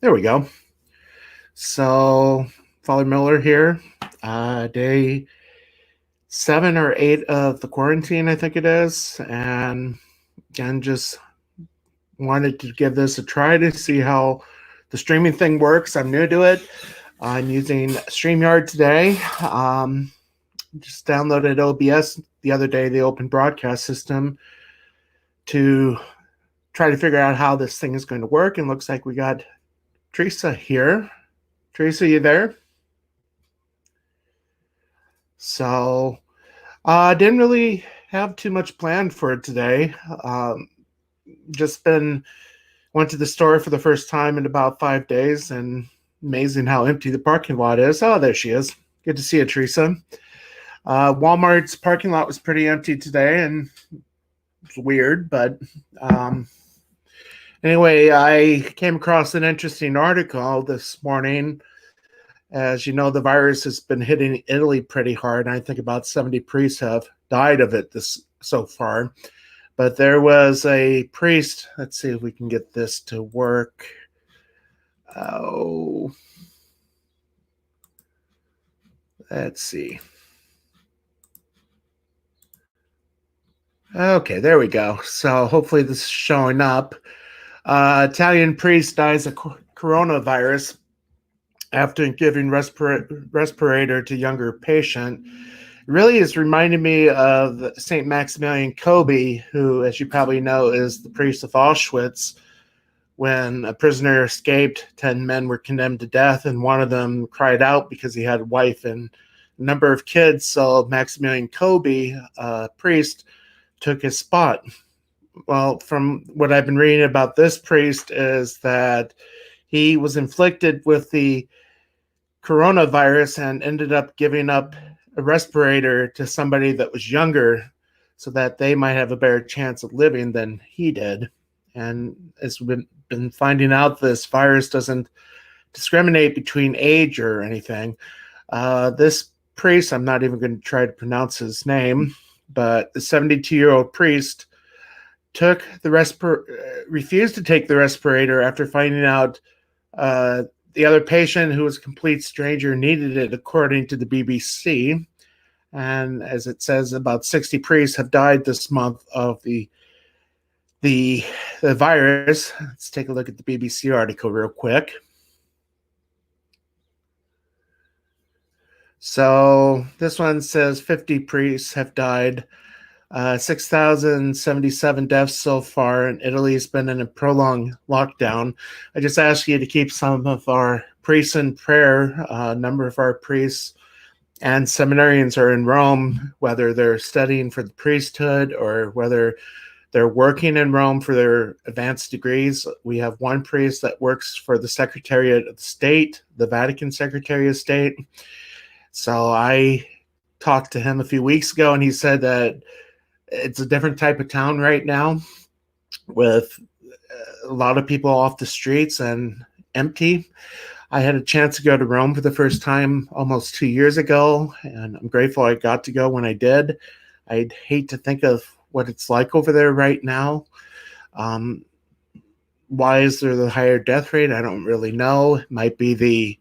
There we go. So, Father Miller here, day 7 or 8 of the quarantine, I think it is. And again, just wanted to give this a try to see how the streaming thing works. I'm new to it. I'm using StreamYard today. Just downloaded OBS the other day, the open broadcast system, to try to figure out how this thing is going to work. And looks like we got Teresa here. Teresa, you there? So, didn't really have too much planned for it today. Just went to the store for the first time in about 5 days, and amazing how empty the parking lot is. Oh, there she is. Good to see you, Teresa. Walmart's parking lot was pretty empty today, and it's weird, but anyway, I came across an interesting article this morning. As you know, the virus has been hitting Italy pretty hard, and I think about 70 priests have died of it so far. But there was a priest. Let's see if we can get this to work. Oh, let's see. Okay, there we go. So hopefully this is showing up. Italian priest dies of coronavirus after giving respirator to younger patient. It really is reminding me of St. Maximilian Kolbe, who, as you probably know, is the priest of Auschwitz. When a prisoner escaped, 10 men were condemned to death, and one of them cried out because he had a wife and a number of kids. So Maximilian Kolbe, a priest, took his spot. Well, from what I've been reading about this priest is that he was inflicted with the coronavirus and ended up giving up a respirator to somebody that was younger so that they might have a better chance of living than he did. And as we've been finding out, this virus doesn't discriminate between age or anything. This priest, I'm not even going to try to pronounce his name, but the 72-year-old priest refused to take the respirator after finding out the other patient, who was a complete stranger, needed it, according to the BBC. And as it says, about 60 priests have died this month of the virus. Let's take a look at the BBC article real quick. So this one says 50 priests have died. 6,077 deaths so far, and Italy has been in a prolonged lockdown. I just ask you to keep some of our priests in prayer. A number of our priests and seminarians are in Rome, whether they're studying for the priesthood or whether they're working in Rome for their advanced degrees. We have one priest that works for the Secretariat of State, the Vatican Secretary of State. So I talked to him a few weeks ago, and he said that it's a different type of town right now, with a lot of people off the streets and empty. I had a chance to go to Rome for the first time almost 2 years ago, and I'm grateful I got to go when I did. I'd hate to think of what it's like over there right now. Why is there the higher death rate? I don't really know. It might be the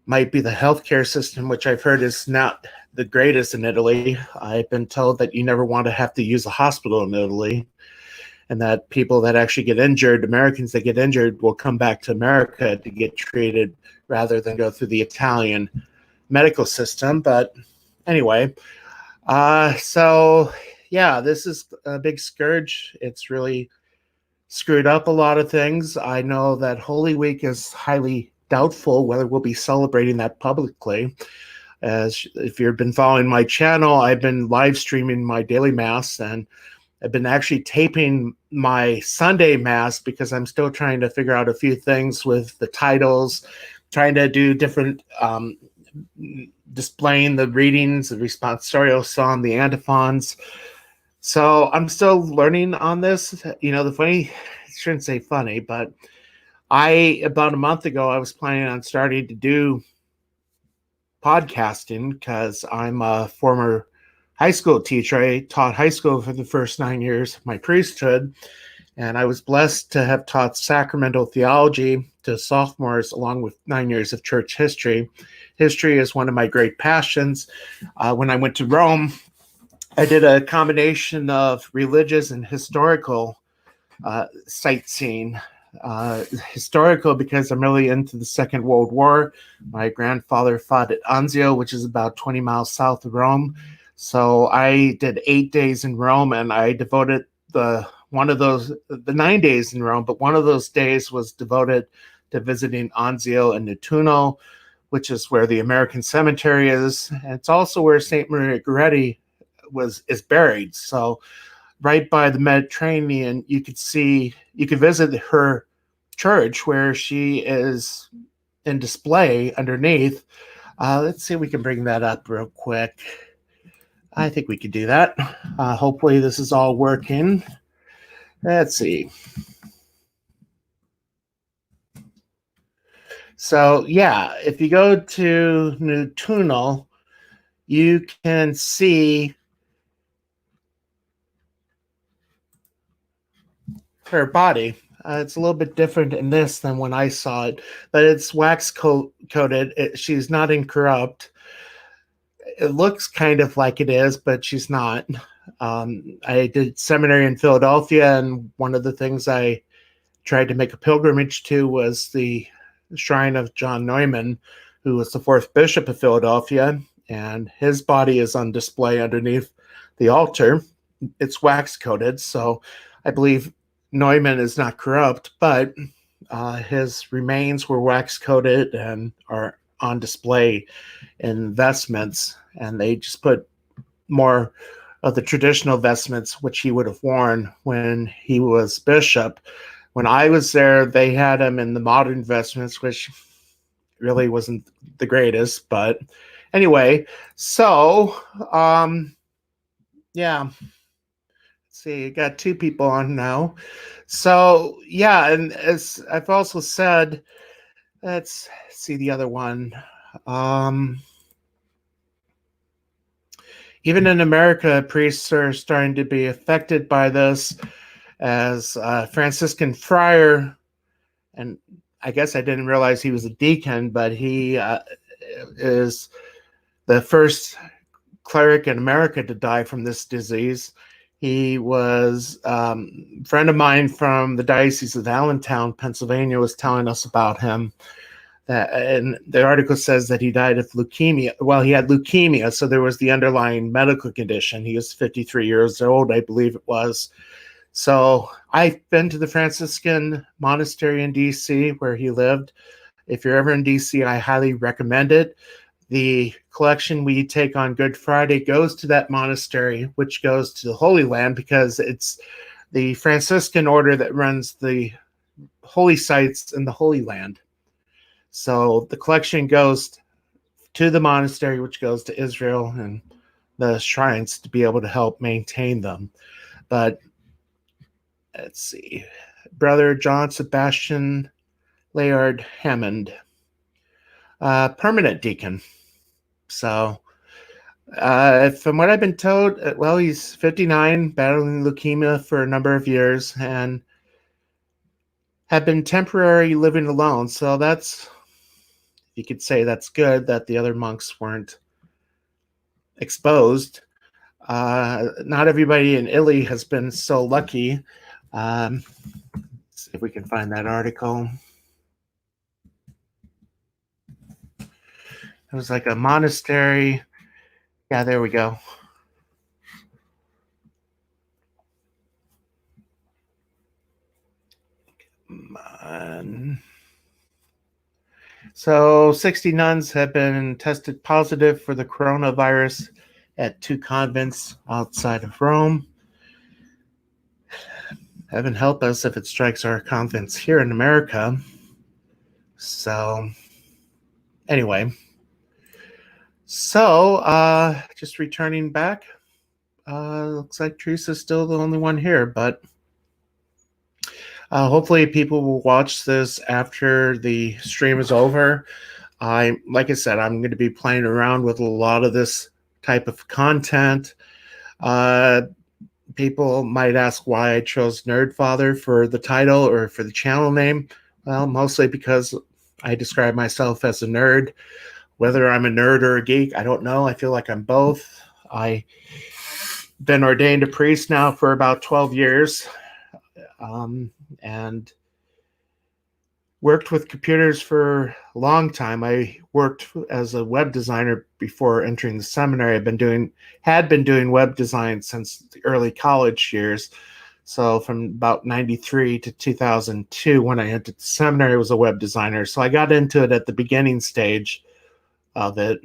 healthcare system, which I've heard is not the greatest in Italy. I've been told that you never want to have to use a hospital in Italy, and that people that actually get injured, Americans that get injured, will come back to America to get treated rather than go through the Italian medical system. But anyway, so yeah, this is a big scourge. It's really screwed up a lot of things. I know that Holy Week is highly doubtful whether we'll be celebrating that publicly. As if you've been following my channel, I've been live streaming my daily mass, and I've been actually taping my Sunday mass because I'm still trying to figure out a few things with the titles, trying to do different displaying the readings, the responsorial psalm, the antiphons. So I'm still learning on this. You know, I shouldn't say funny, but about a month ago, I was planning on starting to do podcasting because I'm a former high school teacher. I taught high school for the first 9 years of my priesthood. And I was blessed to have taught sacramental theology to sophomores along with 9 years of church history. History is one of my great passions. When I went to Rome, I did a combination of religious and historical sightseeing. Historical because I'm really into the Second World War. My grandfather fought at Anzio, which is about 20 miles south of Rome. So I did 8 days in Rome, and I devoted the 9 days in Rome, but one of those days was devoted to visiting Anzio and Nettuno, which is where the American cemetery is. And it's also where St. Maria Goretti is buried. So right by the Mediterranean, you could visit her church where she is in display underneath. Let's see if we can bring that up real quick. I think we could do that. Hopefully this is all working. Let's see. So yeah, if you go to Nettuno, you can see her body. It's a little bit different in this than when I saw it, but it's wax coated. She's not incorrupt. It looks kind of like it is, but she's not. I did seminary in Philadelphia, and one of the things I tried to make a pilgrimage to was the shrine of John Neumann, who was the fourth bishop of Philadelphia, and his body is on display underneath the altar. It's wax coated, so I believe Neumann is not corrupt, but his remains were wax coated and are on display in vestments, and they just put more of the traditional vestments which he would have worn when he was bishop. When I was there, they had him in the modern vestments, which really wasn't the greatest, but anyway, so yeah. See, you got two people on now. So yeah, and as I've also said, let's see the other one. Even in America, priests are starting to be affected by this, as Franciscan friar, and I guess I didn't realize he was a deacon, but he is the first cleric in America to die from this disease. He was a friend of mine from the Diocese of Allentown, Pennsylvania, was telling us about him. And the article says that he died of leukemia. Well, he had leukemia, so there was the underlying medical condition. He was 53 years old, I believe it was. So I've been to the Franciscan monastery in D.C. where he lived. If you're ever in D.C., I highly recommend it. The collection we take on Good Friday goes to that monastery, which goes to the Holy Land, because it's the Franciscan order that runs the holy sites in the Holy Land. So the collection goes to the monastery, which goes to Israel and the shrines to be able to help maintain them. But let's see. Brother John Sebastian Layard Hammond, permanent deacon. So from what I've been told, well, he's 59, battling leukemia for a number of years, and had been temporarily living alone. So that's, you could say that's good that the other monks weren't exposed. Not everybody in Italy has been so lucky. Let's see if we can find that article. It was like a monastery. Yeah, there we go. So 60 nuns have been tested positive for the coronavirus at 2 convents outside of Rome. Heaven help us if it strikes our convents here in America. So anyway, so just returning back. Looks like Teresa's still the only one here, but hopefully people will watch this after the stream is over. Like I said, I'm going to be playing around with a lot of this type of content. People might ask why I chose Nerdfather for the title or for the channel name. Well, mostly because I describe myself as a nerd. Whether I'm a nerd or a geek, I don't know. I feel like I'm both. I've been ordained a priest now for about 12 years, and worked with computers for a long time. I worked as a web designer before entering the seminary. Had been doing web design since the early college years. So from about 93 to 2002, when I entered the seminary, I was a web designer. So I got into it at the beginning stage of it.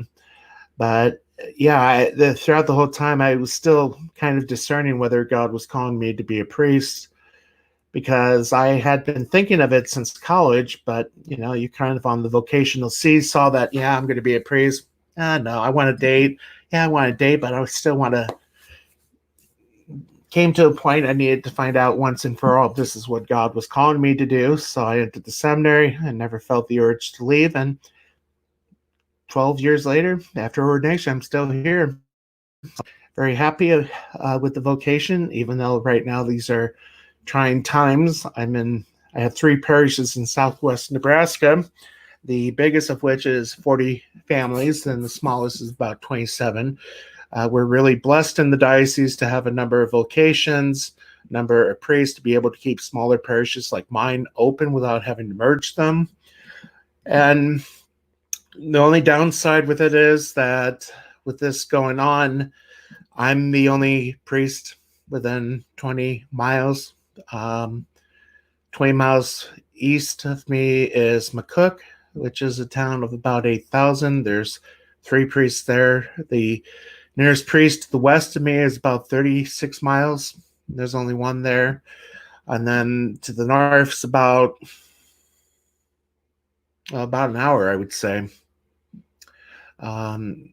But yeah, throughout the whole time, I was still kind of discerning whether God was calling me to be a priest, because I had been thinking of it since college. But you kind of on the vocational seesaw that, yeah, I'm going to be a priest. No, I want to date. Yeah, I want to date, but I still want to. Came to a point I needed to find out once and for all if this is what God was calling me to do. So I entered the seminary. I never felt the urge to leave. And 12 years later, after ordination, I'm still here. Very happy with the vocation, even though right now these are trying times. I have 3 parishes in southwest Nebraska, the biggest of which is 40 families, and the smallest is about 27. We're really blessed in the diocese to have a number of vocations, number of priests to be able to keep smaller parishes like mine open without having to merge them. And the only downside with it is that with this going on, I'm the only priest within 20 miles. 20 miles east of me is McCook, which is a town of about 8,000. There's 3 priests there. The nearest priest to the west of me is about 36 miles. There's only one there. And then to the north is about an hour, I would say.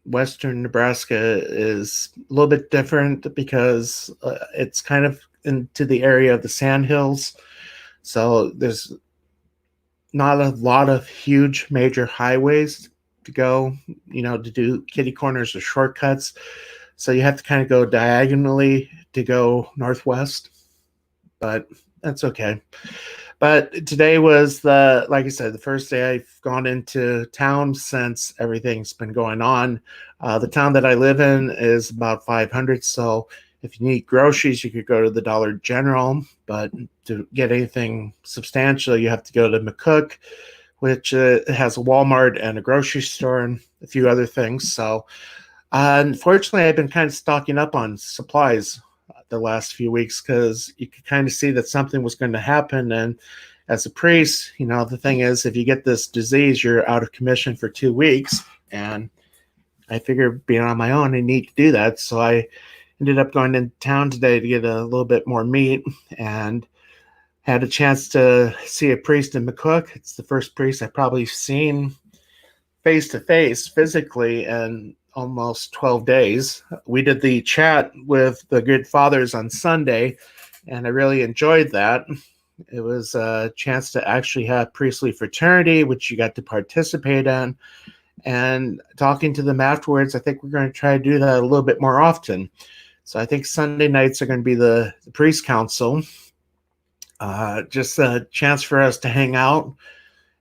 Western Nebraska is a little bit different because it's kind of into the area of the Sandhills. So there's not a lot of huge major highways to go, to do kitty corners or shortcuts. So you have to kind of go diagonally to go northwest, but that's okay. But today was like I said, the first day I've gone into town since everything's been going on. The town that I live in is about 500. So if you need groceries, you could go to the Dollar General. But to get anything substantial, you have to go to McCook, which has a Walmart and a grocery store and a few other things. So unfortunately, I've been kind of stocking up on supplies the last few weeks because you could kind of see that something was going to happen. And as a priest, the thing is, if you get this disease, you're out of commission for 2 weeks. And I figured being on my own, I need to do that. So I ended up going into town today to get a little bit more meat and had a chance to see a priest in McCook. It's the first priest I've probably seen face to face physically in almost 12 days. We did the chat with the Good Fathers on Sunday, and I really enjoyed that. It was a chance to actually have priestly fraternity, which you got to participate in, and talking to them afterwards. I think we're going to try to do that a little bit more often. So I think Sunday nights are going to be the priest council. Just a chance for us to hang out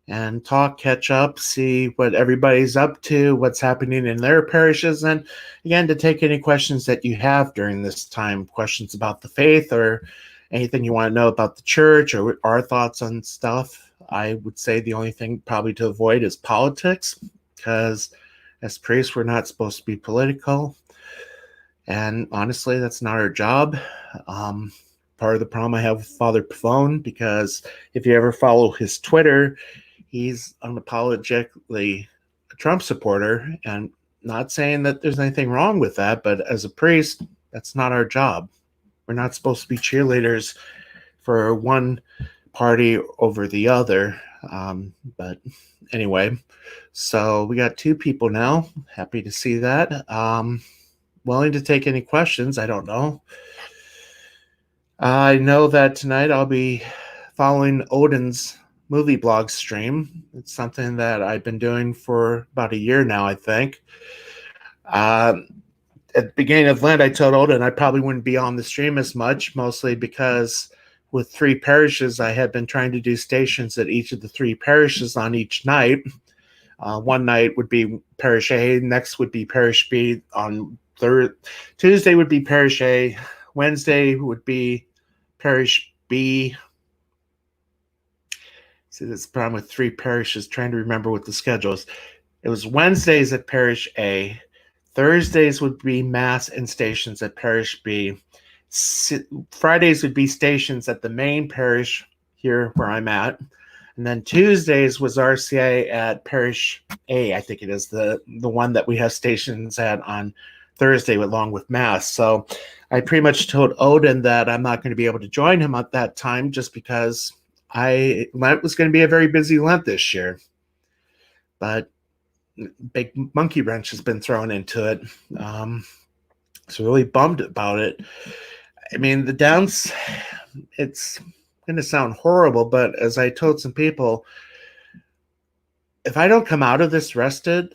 and talk, catch up, see what everybody's up to, what's happening in their parishes, and again, to take any questions that you have during this time, questions about the faith or anything you want to know about the church or our thoughts on stuff. I would say the only thing probably to avoid is politics, because as priests, we're not supposed to be political. And honestly, that's not our job. Part of the problem I have with Father Pavone, because if you ever follow his Twitter, he's unapologetically a Trump supporter, and not saying that there's anything wrong with that, but as a priest, that's not our job. We're not supposed to be cheerleaders for one party over the other. But anyway, so we got 2 people now. Happy to see that. Willing to take any questions. I don't know. I know that tonight I'll be following Odin's movie blog stream. It's something that I've been doing for about a year now, I think. at the beginning of Lent, I told Odin I probably wouldn't be on the stream as much, mostly because with 3 parishes, I had been trying to do stations at each of the 3 parishes on each night. One night would be Parish A, next would be Parish B. On Tuesday would be Parish A, Wednesday would be Parish B. See, this problem with 3 parishes, trying to remember what the schedule is. It was Wednesdays at Parish A. Thursdays would be Mass and stations at Parish B. Fridays would be stations at the main parish here where I'm at. And then Tuesdays was RCA at Parish A, I think it is, the one that we have stations at on Thursday along with Mass. So I pretty much told Odin that I'm not going to be able to join him at that time just because Lent was going to be a very busy Lent this year. But big monkey wrench has been thrown into it. So really bummed about it. I mean, it's going to sound horrible, but as I told some people, if I don't come out of this rested,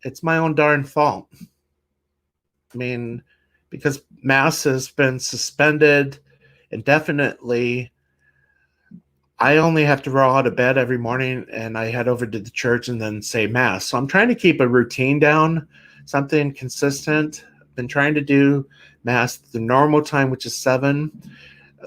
it's my own darn fault. I mean, because Mass has been suspended indefinitely, I only have to roll out of bed every morning and I head over to the church and then say Mass. So I'm trying to keep a routine down, something consistent. I've been trying to do Mass the normal time, which is 7.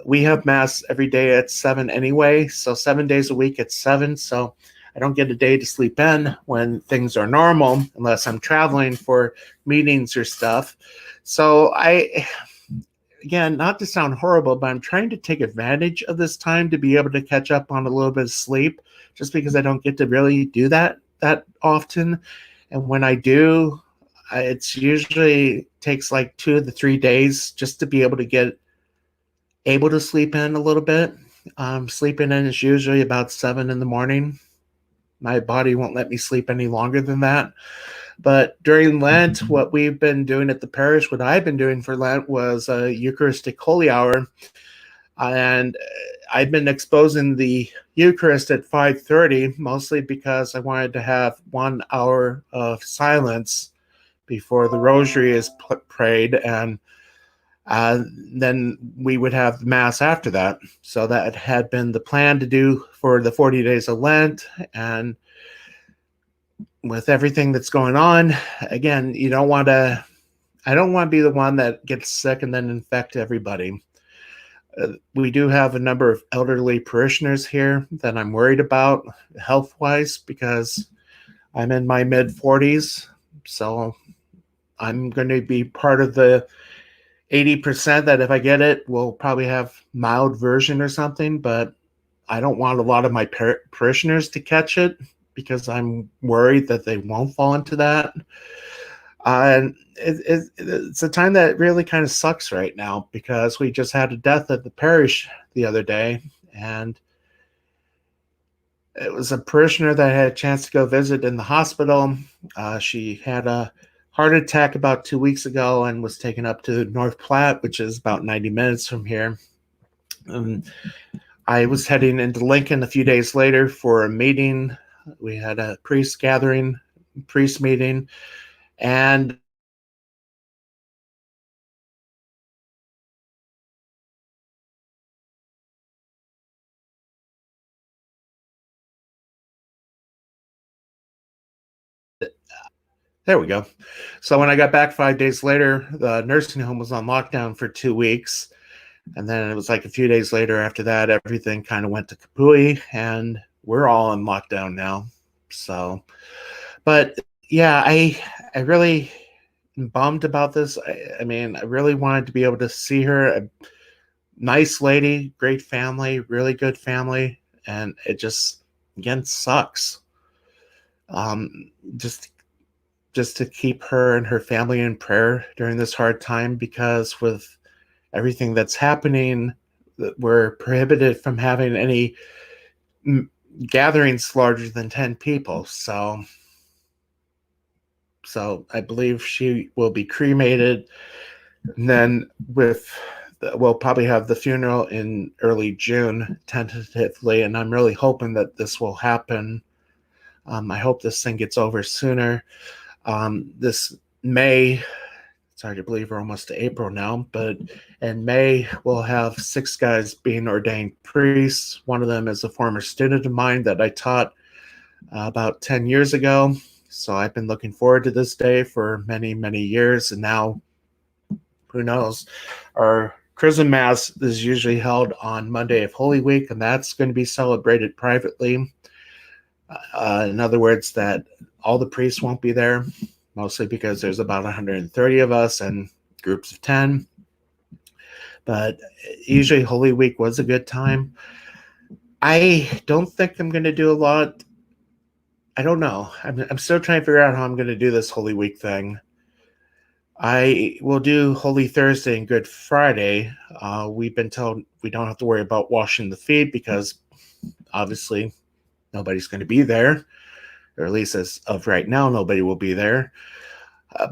We have Mass every day at 7 anyway, so 7 days a week at 7. So I don't get a day to sleep in when things are normal unless I'm traveling for meetings or stuff. So again, not to sound horrible, but I'm trying to take advantage of this time to be able to catch up on a little bit of sleep, just because I don't get to really do that often. And when I do, it's usually takes like 2 to 3 days just to be able to sleep in a little bit. Sleeping in is usually about 7 in the morning. My body won't let me sleep any longer than that. But during Lent, what we've been doing at the parish, what I've been doing for Lent was a Eucharistic Holy Hour. And I've been exposing the Eucharist at 5:30, mostly because I wanted to have 1 hour of silence before the rosary is prayed. And then we would have Mass after that. So that had been the plan to do for the 40 days of Lent. And with everything that's going on, again, I don't want to be the one that gets sick and then infect everybody. We do have a number of elderly parishioners here that I'm worried about health-wise because I'm in my mid-40s. So I'm going to be part of the 80% that if I get it, will probably have mild version or something, but I don't want a lot of my parishioners to catch it because I'm worried that they won't fall into that. And it's a time that really kind of sucks right now because we just had a death at the parish the other day, and it was a parishioner that I had a chance to go visit in the hospital. She had a heart attack about 2 weeks ago and was taken up to North Platte, which is about 90 minutes from here. I was heading into Lincoln a few days later for a meeting. We had a priest meeting, and there we go. So when I got back 5 days later, the nursing home was on lockdown for 2 weeks. And then it was like a few days later after that, everything kind of went to kapooey, and we're all in lockdown now. So, but yeah, I really am bummed about this. I mean, I really wanted to be able to see her. A nice lady, great family, really good family. And it just, again, sucks. Just to keep her and her family in prayer during this hard time, because with everything that's happening, we're prohibited from having any gatherings larger than 10 people. So I believe she will be cremated, and then we'll probably have the funeral in early June tentatively, and I'm really hoping that this will happen. I hope this thing gets over sooner. This May It's hard to believe we're almost to April now, but in May, we'll have 6 guys being ordained priests. One of them is a former student of mine that I taught about 10 years ago. So I've been looking forward to this day for many, many years. And now, who knows? Our Chrism Mass is usually held on Monday of Holy Week, and that's going to be celebrated privately. In other words, that all the priests won't be there, mostly because there's about 130 of us and groups of 10. But usually Holy Week was a good time. I don't think I'm going to do a lot. I don't know. I'm still trying to figure out how I'm going to do this Holy Week thing. I will do Holy Thursday and Good Friday. We've been told we don't have to worry about washing the feet because obviously nobody's going to be there, or at least as of right now, nobody will be there.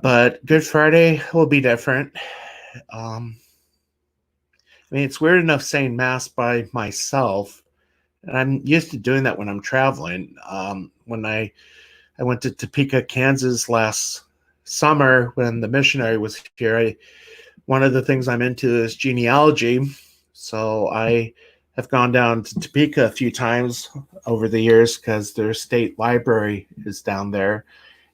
But Good Friday will be different. I mean, it's weird enough saying Mass by myself, and I'm used to doing that when I'm traveling. When I went to Topeka, Kansas last summer when the missionary was here, one of the things I'm into is genealogy. So I have gone down to Topeka a few times over the years because their state library is down there.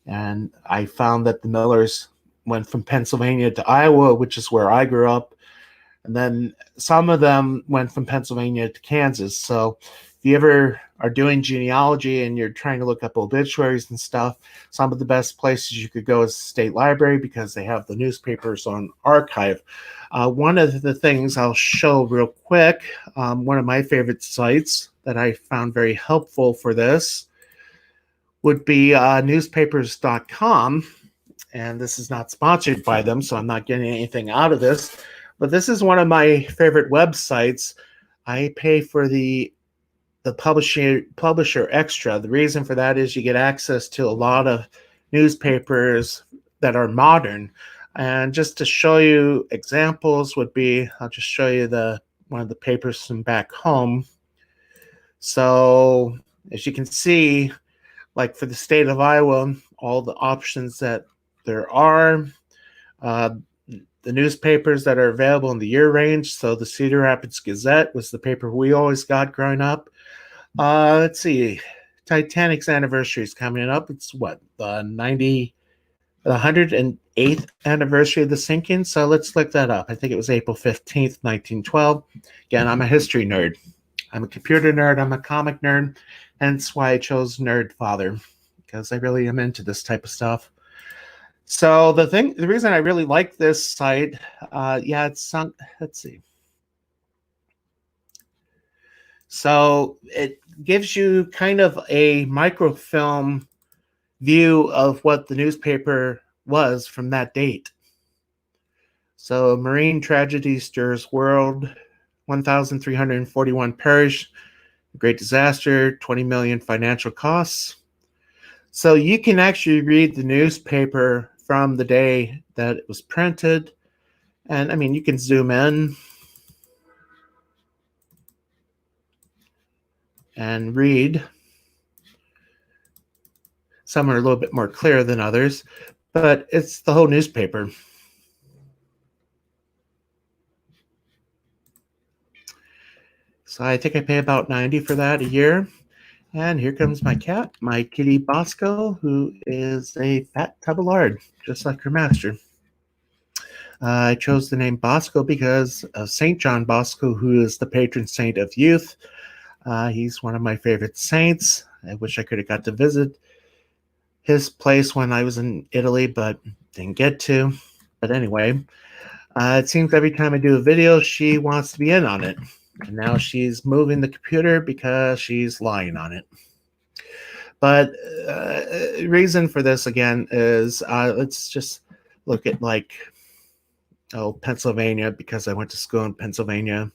And I found that the Millers went from Pennsylvania to Iowa, which is where I grew up. And then some of them went from Pennsylvania to Kansas. So if you ever are doing genealogy and you're trying to look up obituaries and stuff, some of the best places you could go is the state library because they have the newspapers on archive. One of the things I'll show real quick, one of my favorite sites that I found very helpful for this would be Newspaperscom. And this is not sponsored by them, so I'm not getting anything out of this. But this is one of my favorite websites. I pay for the publisher extra. The reason for that is you get access to a lot of newspapers that are modern. And just to show you examples would be, I'll just show you one of the papers from back home. So as you can see, like for the state of Iowa, all the options that there are, the newspapers that are available in the year range. So the Cedar Rapids Gazette was the paper we always got growing up. Let's see, Titanic's anniversary is coming up. It's what, the 108th anniversary of the sinking. So let's look that up. I think it was April 15th, 1912. Again, I'm a history nerd. I'm a computer nerd. I'm a comic nerd. Hence why I chose Nerd Father, because I really am into this type of stuff. So the reason I really like this site, it's sunk. Let's see. So it gives you kind of a microfilm view of what the newspaper was from that date. So marine tragedy stirs world, 1,341 perish, great disaster, 20 million financial costs. So you can actually read the newspaper from the day that it was printed. And I mean, you can zoom in and read. Some are a little bit more clear than others, but it's the whole newspaper. So I think I pay about $90 for that a year. And here comes my cat, my kitty Bosco, who is a fat tub of lard, just like her master. I chose the name Bosco because of St. John Bosco, who is the patron saint of youth. He's one of my favorite saints. I wish I could have got to visit his place when I was in Italy, but didn't get to. But anyway, it seems every time I do a video, she wants to be in on it. And now she's moving the computer because she's lying on it. But reason for this, again, is let's just look at Pennsylvania, because I went to school in Pennsylvania.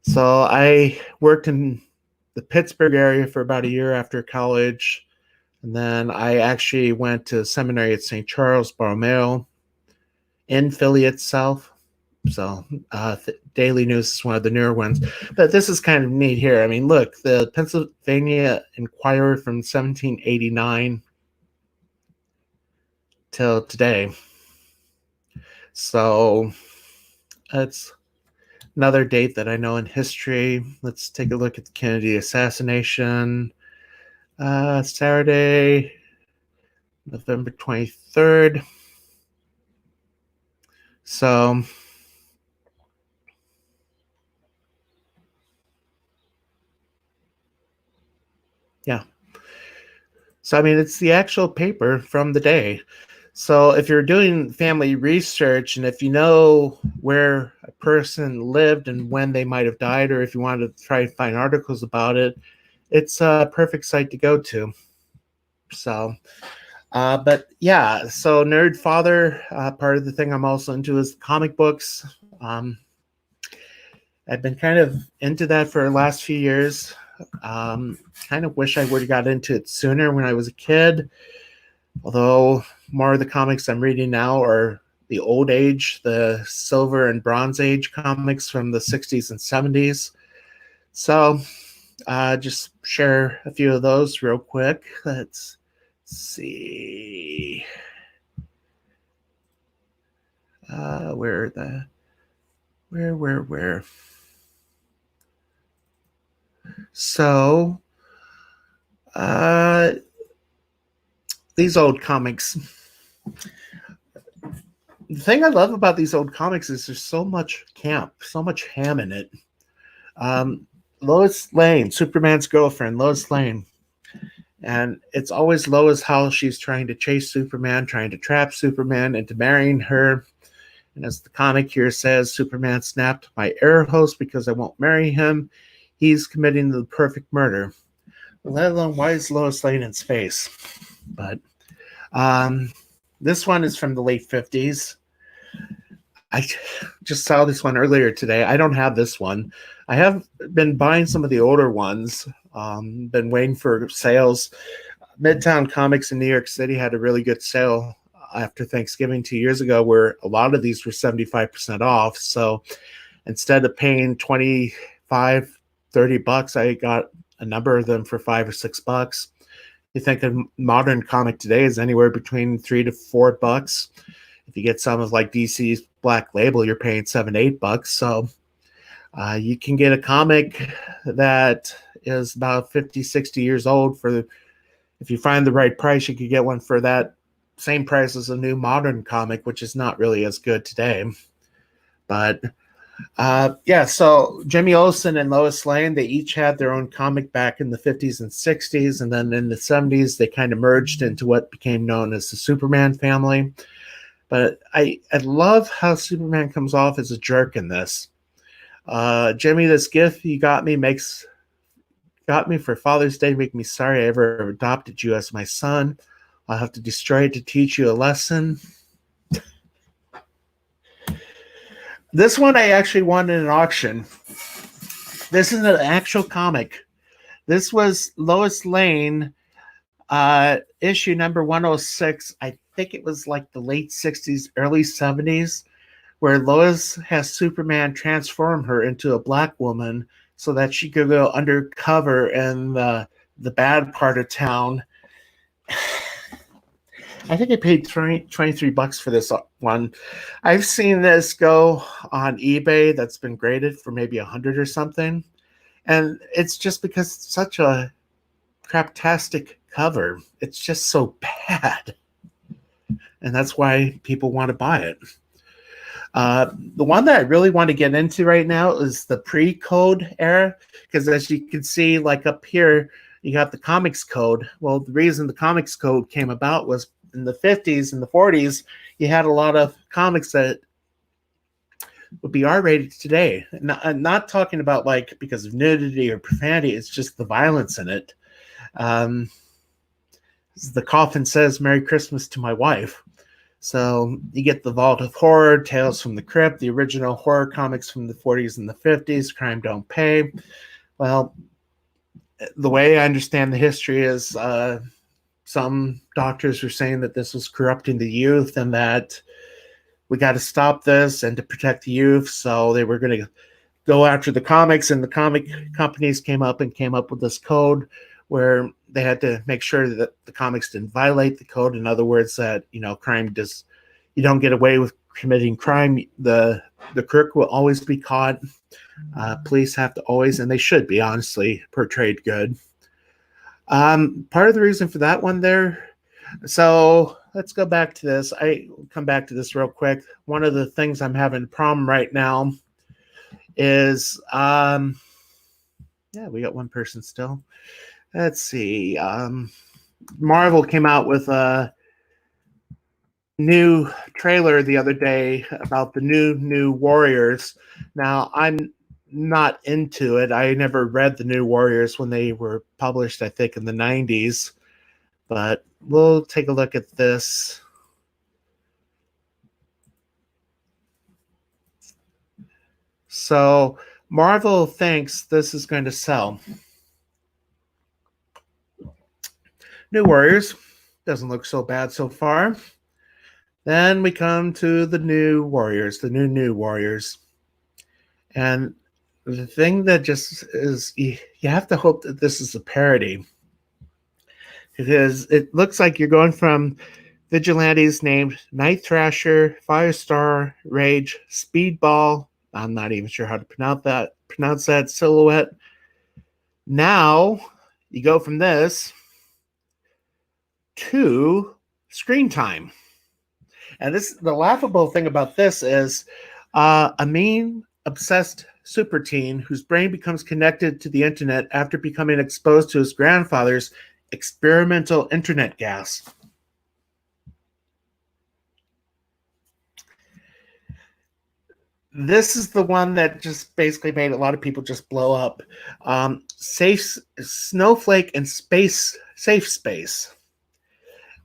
So I worked in the Pittsburgh area for about a year after college. And then I actually went to seminary at St. Charles Borromeo in Philly itself. So Daily News is one of the newer ones. But this is kind of neat here. I mean, look, the Pennsylvania Inquirer from 1789 till today. So that's another date that I know in history. Let's take a look at the Kennedy assassination. Saturday, November 23rd. So, yeah. So, I mean, it's the actual paper from the day. So, if you're doing family research and if you know where a person lived and when they might have died, or if you want to try to find articles about it, it's a perfect site to go to. So, but yeah, so Nerd Father, part of the thing I'm also into is comic books. I've been kind of into that for the last few years. Kind of wish I would have got into it sooner when I was a kid. Although more of the comics I'm reading now are the old age, the Silver and Bronze Age comics from the 60s and 70s. So just share a few of those real quick. Let's see. Where. So, these old comics. The thing I love about these old comics is there's so much camp, so much ham in it. Lois Lane, Superman's girlfriend, Lois Lane. And it's always Lois how she's trying to chase Superman, trying to trap Superman into marrying her. And as the comic here says, Superman snapped my air hose because I won't marry him. He's committing the perfect murder. Let alone, why is Lois Lane in space? But this one is from the late 50s. I just saw this one earlier today. I don't have this one. I have been buying some of the older ones. Been waiting for sales. Midtown Comics in New York City had a really good sale after Thanksgiving 2 years ago, where a lot of these were 75% off. So instead of paying $25, $30, I got a number of them for $5 or $6. You think a modern comic today is anywhere between $3 to $4. If you get some of like DC's Black Label, you're paying $7, $8. So you can get a comic that is about 50, 60 years old for, if you find the right price, you could get one for that same price as a new modern comic, which is not really as good today. But yeah, so Jimmy Olsen and Lois Lane, they each had their own comic back in the 50s and 60s. And then in the 70s, they kind of merged into what became known as the Superman family. But I love how Superman comes off as a jerk in this. Jimmy, this gift you got me for Father's Day, make me sorry I ever adopted you as my son. I'll have to destroy it to teach you a lesson. This one I actually won in an auction. This is an actual comic. This was Lois Lane, issue number 106. I think it was like the late 60s, early 70s, where Lois has Superman transform her into a black woman so that she could go undercover in the bad part of town. I think I paid $23 for this one. I've seen this go on eBay that's been graded for maybe 100 or something. And it's just because it's such a craptastic cover. It's just so bad. And that's why people want to buy it. The one that I really want to get into right now is the pre-code era. Because as you can see, like up here, you got the comics code. Well, the reason the comics code came about was in the 50s and the 40s, you had a lot of comics that would be R-rated today. Not talking about like because of nudity or profanity, it's just the violence in it. The coffin says, "Merry Christmas to my wife." So you get the Vault of Horror, Tales from the Crypt, the original horror comics from the 40s and the 50s, Crime Don't Pay. Well, the way I understand the history is some doctors were saying that this was corrupting the youth and that we got to stop this and to protect the youth. So they were going to go after the comics, and the comic companies came up with this code where they had to make sure that the comics didn't violate the code. In other words, that, you know, you don't get away with committing crime, the crook will always be caught. Police have to always, and they should be, honestly, portrayed good. Part of the reason for that one there. So let's go back to this. I come back to this real quick. One of the things I'm having a problem right now is, yeah, we got one person still. Let's see. Marvel came out with a new trailer the other day about the new Warriors. Now, I'm not into it. I never read the New Warriors when they were published, I think, in the 90s. But we'll take a look at this. So Marvel thinks this is going to sell. New Warriors doesn't look so bad so far. Then we come to the New Warriors, the new Warriors. And the thing that just is, you have to hope that this is a parody. Because it looks like you're going from vigilantes named Night Thrasher, Firestar, Rage, Speedball. I'm not even sure how to pronounce that silhouette. Now you go from this to Screen Time. And the laughable thing about this is a mean, obsessed super teen whose brain becomes connected to the internet after becoming exposed to his grandfather's experimental internet gas. This is the one that just basically made a lot of people just blow up. Safe Snowflake and Safe Space.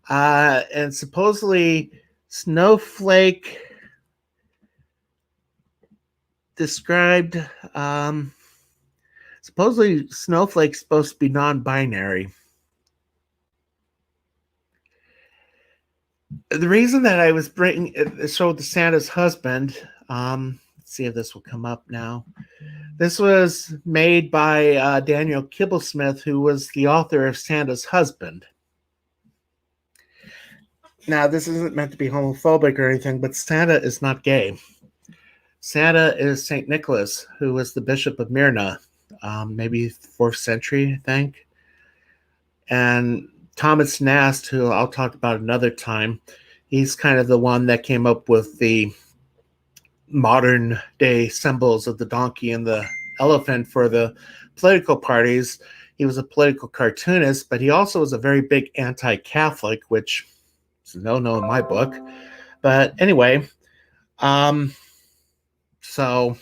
And supposedly Snowflake described, supposedly Snowflake's supposed to be non-binary. The reason that I was bringing it showed Santa's husband, let's see if this will come up now. This was made by Daniel Kibblesmith, who was the author of Santa's Husband. Now, this isn't meant to be homophobic or anything, but Santa is not gay. Santa is St. Nicholas, who was the Bishop of Myrna, maybe 4th century, I think. And Thomas Nast, who I'll talk about another time, he's kind of the one that came up with the modern day symbols of the donkey and the elephant for the political parties. He was a political cartoonist, but he also was a very big anti-Catholic, which is a no-no in my book. But anyway, so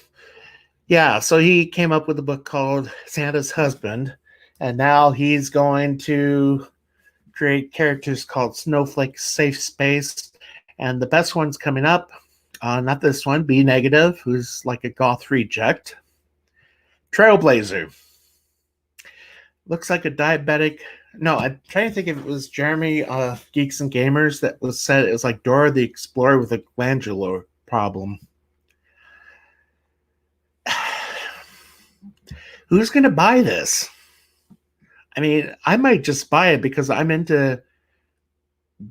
he came up with a book called Santa's Husband, and now he's going to create characters called Snowflake Safe Space, and the best one's coming up. Not this one, B Negative, who's like a goth reject. Trailblazer. Looks like a diabetic. No, I'm trying to think if it was Jeremy Geeks and Gamers that was said it was like Dora the Explorer with a glandular problem. Who's going to buy this? I mean, I might just buy it because I'm into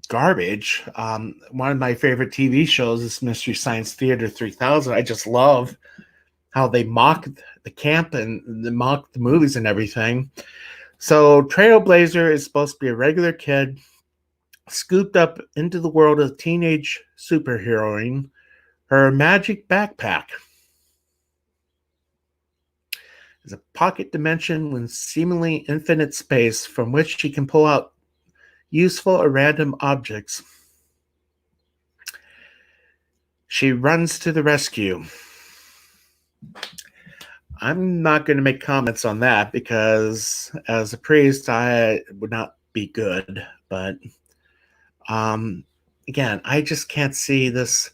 garbage. One of my favorite TV shows is Mystery Science Theater 3000. I just love how they mock the camp and they mock the movies and everything. So Trailblazer is supposed to be a regular kid scooped up into the world of teenage superheroine. Her magic backpack is a pocket dimension with seemingly infinite space from which she can pull out useful or random objects. She runs to the rescue. I'm not going to make comments on that because as a priest, I would not be good. But again, I just can't see this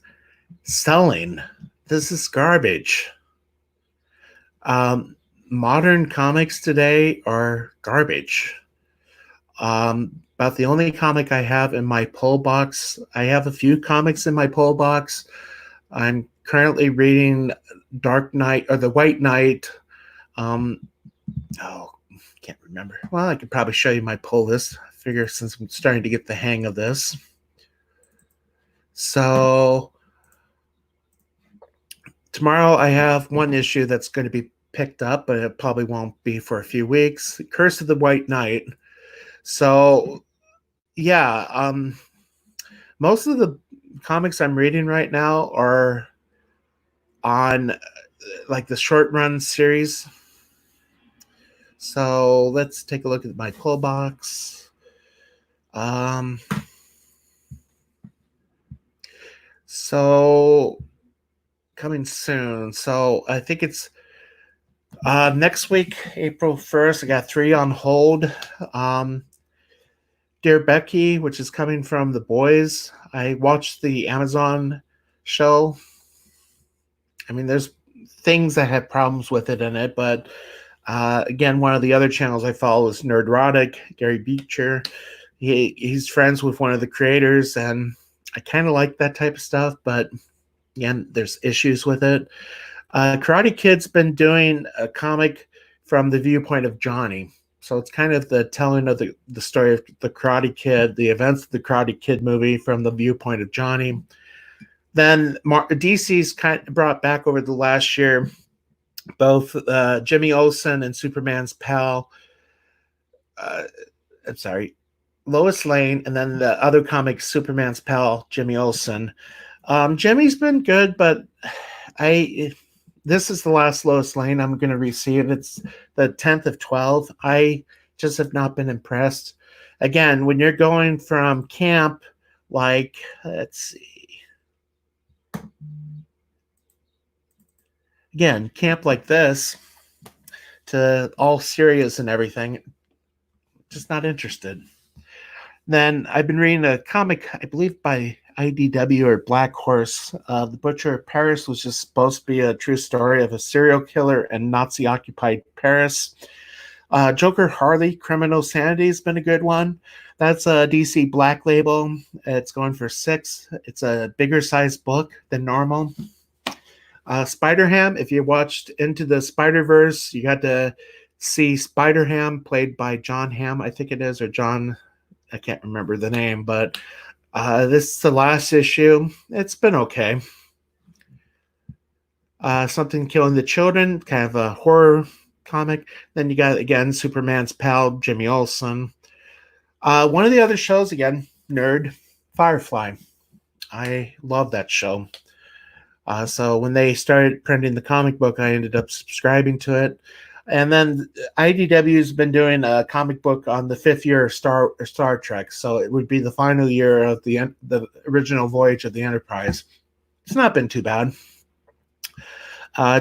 selling. This is garbage. Modern comics today are garbage. About the only comic I have in my pull box, I have a few comics in my pull box. I'm currently reading Dark Knight or the White Knight. Can't remember. Well, I could probably show you my pull list. I figure since I'm starting to get the hang of this. So Tomorrow I have one issue that's going to be picked up, but it probably won't be for a few weeks. Curse of the White Knight. So yeah, most of the comics I'm reading right now are on like the short run series. So let's take a look at my pull box. So coming soon. So I think it's next week, April 1st. I got 3 on hold. Dear Becky, which is coming from The Boys. I watched the Amazon show. I mean, there's things that have problems with it in it, but again, one of the other channels I follow is Nerdrotic, Gary Beecher. He's friends with one of the creators, and I kind of like that type of stuff, but again, there's issues with it. Karate Kid's been doing a comic from the viewpoint of Johnny. So it's kind of the telling of the story of the Karate Kid, the events of the Karate Kid movie from the viewpoint of Johnny. Then DC's kind of brought back over the last year both Jimmy Olsen and Superman's pal. I'm sorry, Lois Lane, and then the other comic, Superman's pal, Jimmy Olsen. Jimmy's been good, but this is the last Lois Lane I'm going to receive. It's the 10th of 12. I just have not been impressed. Again, when you're going from camp, like, let's see. Again, camp like this to all serious and everything, just not interested. Then I've been reading a comic, I believe by IDW or Black Horse. The Butcher of Paris was just supposed to be a true story of a serial killer in Nazi-occupied Paris. Joker Harley, Criminal Sanity has been a good one. That's a DC Black Label. It's going for $6. It's a bigger size book than normal. Spider-Ham, if you watched Into the Spider-Verse, you got to see Spider-Ham played by John Hamm, I think it is, or John, I can't remember the name, but this is the last issue. It's been okay. Something Killing the Children, kind of a horror comic. Then you got, again, Superman's pal, Jimmy Olsen. One of the other shows, again, nerd, Firefly. I love that show. So when they started printing the comic book, I ended up subscribing to it. And then IDW has been doing a comic book on the 5th year of Star Trek. So it would be the final year of the original voyage of the Enterprise. It's not been too bad.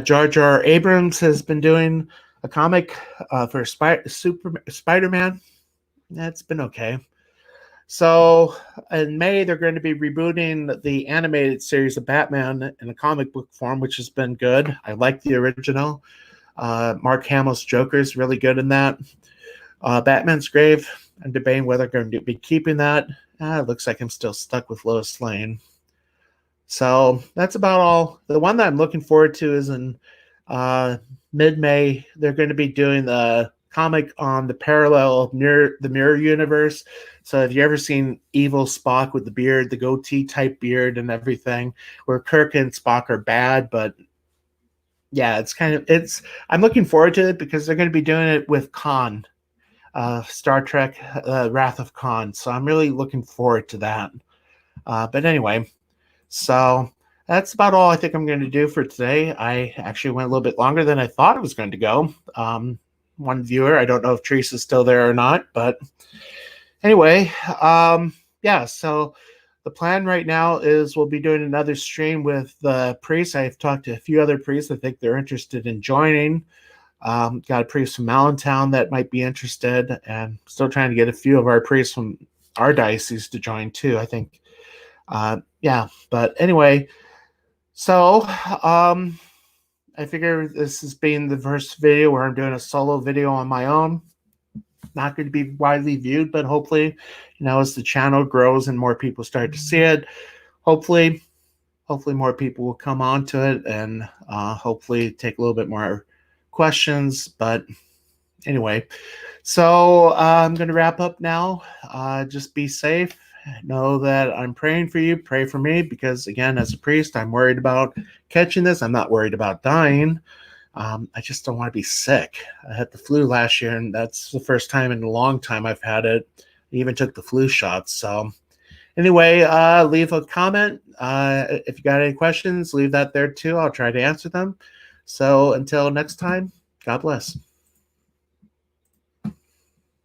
Jar Jar Abrams has been doing a comic for Spider-Man. That's been okay. So in May, they're going to be rebooting the animated series of Batman in a comic book form, which has been good. I like the original. Mark Hamill's Joker is really good in that. Batman's Grave, I'm debating whether I'm going to be keeping that. It looks like I'm still stuck with Lois Lane. So that's about all. The one that I'm looking forward to is in mid-May. They're going to be doing the comic on the parallel of the Mirror Universe. So have you ever seen evil Spock with the beard, the goatee type beard and everything, where Kirk and Spock are bad, but yeah, I'm looking forward to it because they're going to be doing it with Khan, Star Trek, Wrath of Khan. So I'm really looking forward to that. But anyway, so that's about all I think I'm going to do for today. I actually went a little bit longer than I thought it was going to go. One viewer, I don't know if Teresa's still there or not, but anyway, yeah, so the plan right now is we'll be doing another stream with the priests. I've talked to a few other priests. I think they're interested in joining. Got a priest from Allentown that might be interested, and still trying to get a few of our priests from our diocese to join too, I think. Yeah, but anyway, so I figure this has been the first video where I'm doing a solo video on my own. Not going to be widely viewed, but hopefully, as the channel grows and more people start to see it, hopefully more people will come on to it and hopefully take a little bit more questions. But anyway, so I'm going to wrap up now. Just be safe know that I'm praying for you. Pray for me because, again, as a priest, I'm worried about catching this. I'm not worried about dying. I just don't want to be sick. I had the flu last year, and that's the first time in a long time I've had it. I even took the flu shots. So, anyway, leave a comment. If you got any questions, leave that there too. I'll try to answer them. So, until next time, God bless.